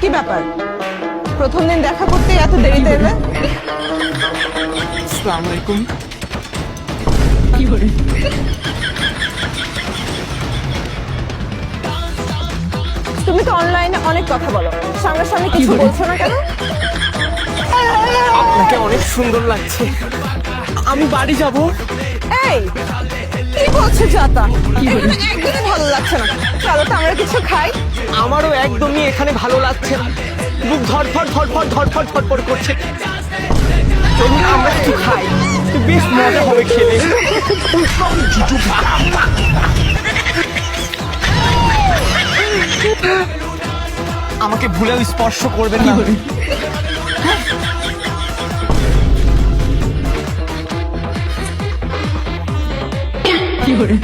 কি ব্যাপার প্রথম দিন দেখা করতে এত দেরিতে এলে? আসসালামু আলাইকুম। তুমি তো অনলাইনে অনেক কথা বলো, সামনাসামনি কিছু বলছো না কেন? আপনাকে অনেক সুন্দর লাগছে। আমি বাড়ি যাব। এই কি বলছো যাতা? এখানে একদমই ভালো লাগছে না। চলো তো আমরা কিছু খাই। আমারও একদমই এখানে ভালো লাগছে না। বুক ধরফর ধরফর ধরফর ধরফর করছে। চলুন আমরা একটু খাই, বেশ মজা হবে খেলে। আমাকে ভুলেও স্পর্শ করবেন না। কি করে